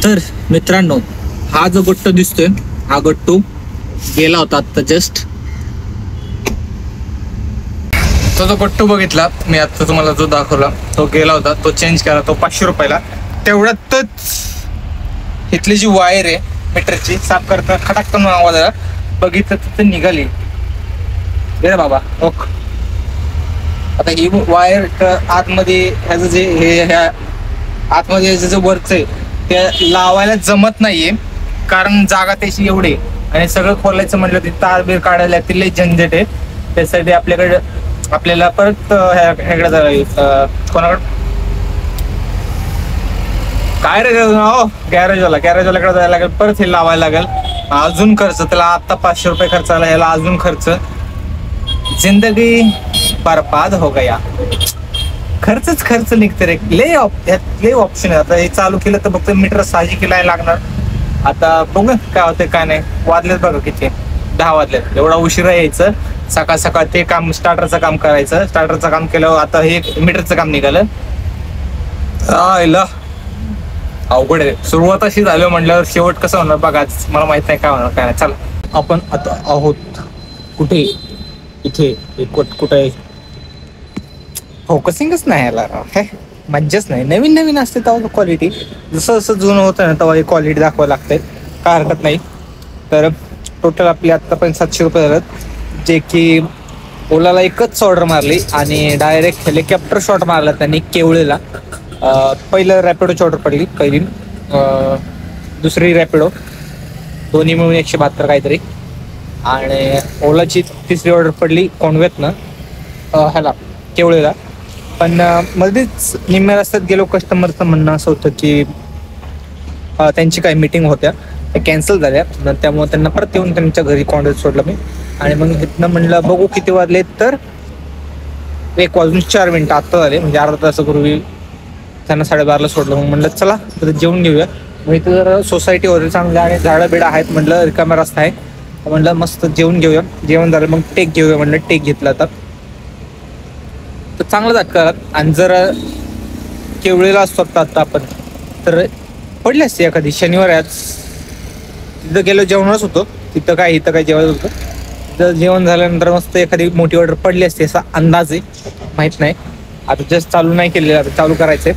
तर मित्रांनो, हा जो गट्टू दिसतोय हा गट्टू गेला होता आता जस्ट. तो जो गट्टू बघितला मी आता तुम्हाला जो दाखवला तो गेला होता, तो चेंज केला, तो 500 रुपयाला. तेवढ्यातच इथली जी वायर आहे मीटरची साफ करता खटाकन आवाज आला, बघितलं तर निघाली रे बाबा. ओक आता ही वायर आतमध्ये ह्याचं जे ह्या आतमध्ये ह्याचं जे वरच आहे ते लावायला जमत नाहीये, कारण जागा त्याची एवढी आणि सगळं खोलायचं म्हटलं ते तार बीर काढायला तिला झंझट आहे. त्यासाठी आपल्याला परत ह्याकडे जावं, कोणाकडे काय रे गॅरेजवाल्याकडे जायला लागेल, परत हे लावायला लागेल, अजून खर्च. त्याला आता 500 रुपये खर्च आला, ह्याला अजून खर्च. जिंदगी बर्बाद हो गया. खर्च निघते रे. लय ऑप्शन आहे. आता हे चालू केलं तर फक्त मीटर 6 किलो लागणार. आता बघू काय होते काय नाही. वाजलेत बघा किती, 10 वाजलेत. एवढा उशिरा यायचं, सकाळ सकाळ ते काम स्टार्टरचं काम करायचं. स्टार्टरचं काम केलं, आता हे मीटरचं काम निघालं. अवघड आहे. सुरुवात अशी झाली म्हटल्यावर शेवट कसं होणार बघा. मला माहित नाही काय होणार काय नाही. चला आपण आता आहोत कुठे, इथे कुठे आहे, फोकसिंगच नाही याला, मज्जाच नाही. नवीन असते तेव्हा क्वालिटी, जसं जसं जुनं होतं ना तेव्हा क्वालिटी दाखवावं लागते, काय हरकत नाही. तर टोटल आपली आत्तापर्यंत 700 रुपये झालं, जे की ओलाला एकच ऑर्डर मारली आणि डायरेक्ट हेलिकॉप्टर शॉट मारला त्यांनी केवळेला. पहिलं रॅपिडोची ऑर्डर पडली पहिली, दुसरी रॅपिडो, दोन्ही मिळून 172 काहीतरी. आणि ओलाची तिसरी ऑर्डर पडली कॉन्वेतनं ह्याला केवळेला. पण मध्येच निम्म्या रस्त्यात गेलो, कस्टमरचं म्हणणं असं होतं की त्यांची काही मीटिंग होत्या त्या कॅन्सल झाल्या, त्यामुळे त्यांना परत येऊन त्यांच्या घरी कॉन्वेत सोडलं मी. आणि मग तिथनं म्हणलं बघू किती वाजले, तर 1:04 आत्ता झाले, म्हणजे अर्धा तासापूर्वी त्यांना 12:30ला सोडलं. मग म्हणलं चला तर जेवून घेऊया. मग इथं जर सोसायटी वगैरे चांगली आहे, झाडं बिडं आहेत, म्हणलं रिकामा रस्ता आहे, म्हणलं मस्त जेवून घेऊया. जेवण झालं मग टेक घेऊया म्हणलं, टेक घेतला आता तर चांगला झटका. आणि जर केवळेला असतो आता आपण तर पडली असते एखादी शनिवार. आज तिथं गेलो जेवणच होतो, तिथं काय जेवायचं होतं. तिथं जेवण झाल्यानंतर मस्त एखादी मोठी ऑर्डर पडली असते असा अंदाज आहे, माहीत नाही. आता जस्ट चालू नाही केलेलं, आता चालू करायचंय.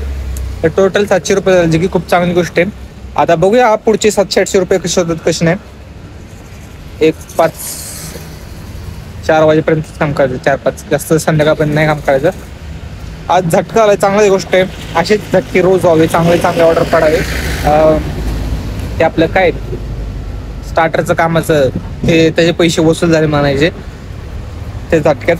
तर टोटल 700 रुपये झाले, जे की खूप चांगली गोष्ट आहे. आता बघूया पुढचे 700-800 रुपये कसे होतात कसे नाही. 1-5-4 वाजेपर्यंत काम करायचं, 4-5 जास्त संध्याकाळपर्यंत नाही काम करायचं. आज झटका आलाय, चांगली गोष्ट आहे. असेच झटके रोज व्हावे, चांगले ऑर्डर पडावे. ते आपलं काय स्टार्टरचं कामाचं ते त्याचे पैसे वसूल झाले म्हणायचे. ते झटक्यात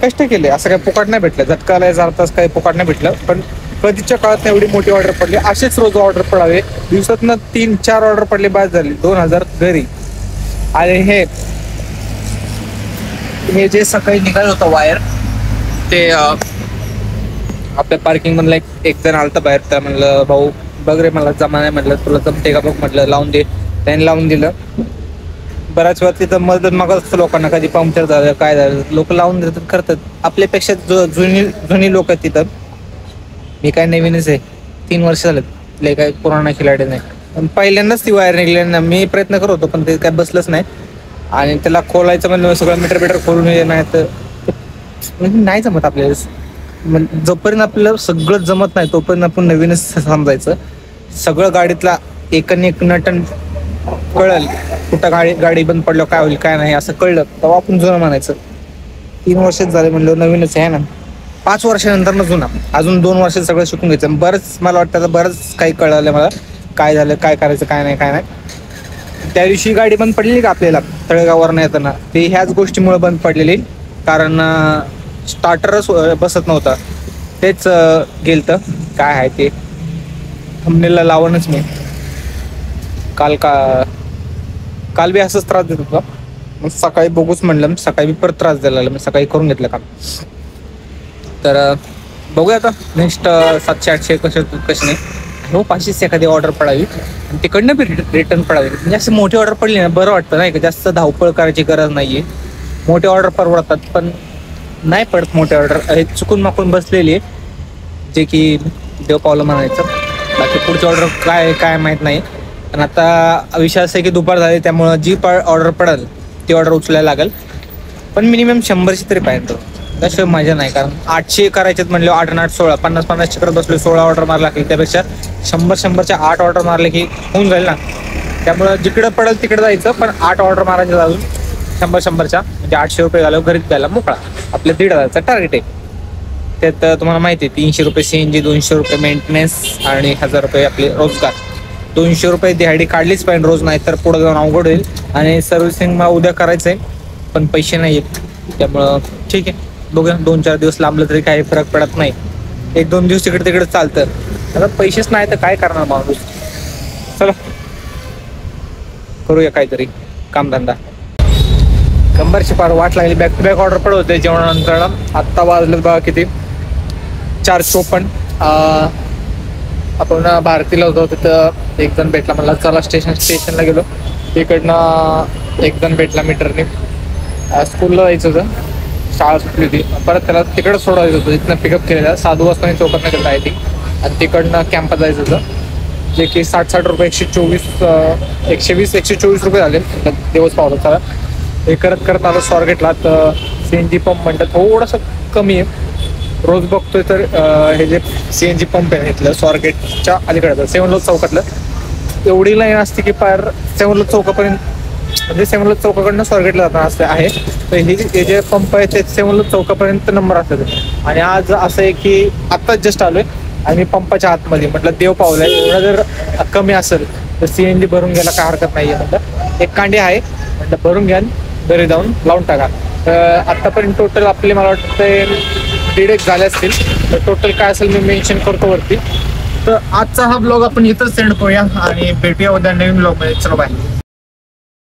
कष्ट केले, असं काही फुकट नाही भेटलं. झटका आलाय 4 तास काही फुकट नाही भेटलं, पण कधीच्या काळात एवढी मोठी ऑर्डर पडली. असेच रोज ऑर्डर पडावे, दिवसातनं 3-4 ऑर्डर पडले बाद झाली, 2000 घरी. आणि हे जे सकाळी निघालं होतं वायर, ते आपल्या पार्किंग मधला एक जण आलता बाहेर. त्या म्हणलं भाऊ बघ रे, मला जमा नाही, म्हटलं तुला जमते का बघ, म्हटलं लावून दे. त्याने लावून दिलं. बऱ्याच वेळा तिथं मदत मागत असतं लोकांना, कधी पंक्चर झालं काय झालं, लोक लावून देतात, करतात. आपल्यापेक्षा जुनी लोक आहेत तिथं. मी काय नवीनच आहे, 3 वर्ष झालेत, लय काय पुराणा खिलाडी नाही. पण पहिल्यांदाच ती वायर निघली ना, मी प्रयत्न करत होतो पण ते काय बसलंच नाही. आणि त्याला खोलायचं म्हणलं सगळं मीटर खोलून नाही तर नाही जमत आपल्याला. जोपर्यंत आपल्याला सगळं जमत नाही तोपर्यंत आपण नवीनच समजायचं. सगळं गाडीतला एक नटन कळल, कुठं गाडी बंद पडलं काय होईल काय नाही असं कळलं तेव्हा आपण जुनं म्हणायचं. 3 वर्षच झाले म्हणलं नवीनच आहे ना. 5 वर्षानंतर न जुना, अजून 2 वर्षात सगळं शिकून घ्यायचं. बरंच मला वाटतं बरंच काही कळलं मला, काय झालं काय करायचं काय नाही. त्या दिवशी गाडी बंद पडलेली का आपल्याला तळेगाववरनं येताना, ते ह्याच गोष्टीमुळे बंद पडलेली, कारण स्टार्टरच बसत नव्हता. तेच गेलतं काय आहे ते थंबनेलला लावणच मी. काल बी असंच त्रास देत होता. मग सकाळी बघूच म्हणलं, सकाळी बी परत त्रास द्यायला लागला, मी सकाळी करून घेतलं काम. तर बघूया आता नेक्स्ट 700-800 कसे नाही. हो 500 एखादी ऑर्डर पडावी आणि तिकडनं बी रिटर्न पडावी. म्हणजे असं मोठी ऑर्डर पडली ना बरं वाटतं नाही का, जास्त धावपळ करायची गरज नाहीये. मोठे ऑर्डर परवडतात, पण नाही पडत मोठे ऑर्डर. हे चुकून माकून बसलेली आहे, जे की देव पावलं म्हणायचं. बाकी पुढची ऑर्डर काय माहीत नाही. पण आता विषय असं आहे की दुपार झाली, त्यामुळं जी ऑर्डर पडेल ती ऑर्डर उचलायला लागेल. पण मिनिमम 100ची तरी पाहिजे, त्याशिवाय मजा नाही. कारण 800 करायच्यात म्हणले 8 आणि 8 16, 50-50 करत बसलो, 16 ऑर्डर मारला लागेल. त्यापेक्षा 100-100च्या 8 ऑर्डर मारले की होऊन जाईल ना. त्यामुळं जिकडं पडेल तिकडे जायचं, पण 8 ऑर्डर मारायच्या अजून 100-100च्या, म्हणजे 800 रुपये घालव घरीच द्यायला मोकळा. आपल्या 1,500चा टार्गेट आहे. त्यात तुम्हाला माहिती आहे 300 रुपये CNG, 200 रुपये मेंटेनन्स आणि 1000 रुपये आपले रोजगार. 200 रुपये दिहाडी काढलीच पाहिजे रोज, नाही तर पुढे जाऊन अवघड होईल. आणि सर्व्हिसिंग मला उद्या करायचं आहे, पण पैसे नाही आहेत. त्यामुळं ठीक आहे, बघूया. 2-4 दिवस लांबलं तरी काही फरक पडत नाही. 1-2 दिवस तिकडे तिकडे चालतं. आता पैसेच नाही तर काय करणार माणूस. चला करूया काहीतरी कामधंदा. कंबरची फार वाट लागली. बॅक टू बॅक ऑर्डर पडत होते जेवणानंतर. आत्ता वाजलं बघा किती, 4:54. आपण भारतीला होतो, तिथं एक जण भेटला. मला चला स्टेशनला गेलो. तिकडनं एक जण भेटला मीटरने. स्कूलला जायचं होतं, शाळा सुटली होती. परत त्याला तिकडं सोडायचं होतं, तिथनं पिकअप केलेलं. 7 वाजता चौकात नाही गेलं आहे ती. आणि तिकडनं कॅम्पात जायचं होतं, जे की 60 रुपये, 120 रुपये झाले दिवस पावलं. चला हे करत आलो स्वारगेटला. तर CNG पंप म्हणतात थोडंसं कमी आहे. रोज बघतोय तर हे जे CNG पंप आहे इथलं स्वारगेटच्या अलीकडचं 7 लोक चौकातलं, एवढी लाईन असते की पार 7 लोक चौकापर्यंत, म्हणजे 7 लोक चौकाकडनं स्वारगेटला जाताना असं आहे. तर हे जे पंप आहे ते 7 लोक चौकापर्यंत नंबर असतात. आणि आज असं आहे की आत्ताच जस्ट आलोय आणि पंपाच्या आतमध्ये. म्हटलं देव पावलाय, एवढं जर कमी असेल तर CNG भरून घ्यायला काय हरकत नाही आहे. म्हटलं एक कांडी आहे, म्हटलं भरून घ्या, घरी जाऊन लावून टाका. तर आत्तापर्यंत टोटल आपले मला वाटतं 1.5 झाले असतील. तर टोटल काय असेल मी मेन्शन करतो वरती. तर आजचा हा ब्लॉग आपण इथंच सेंड करूया आणि भेटूया उद्या नवीन ब्लॉगमध्ये. चलो बाय.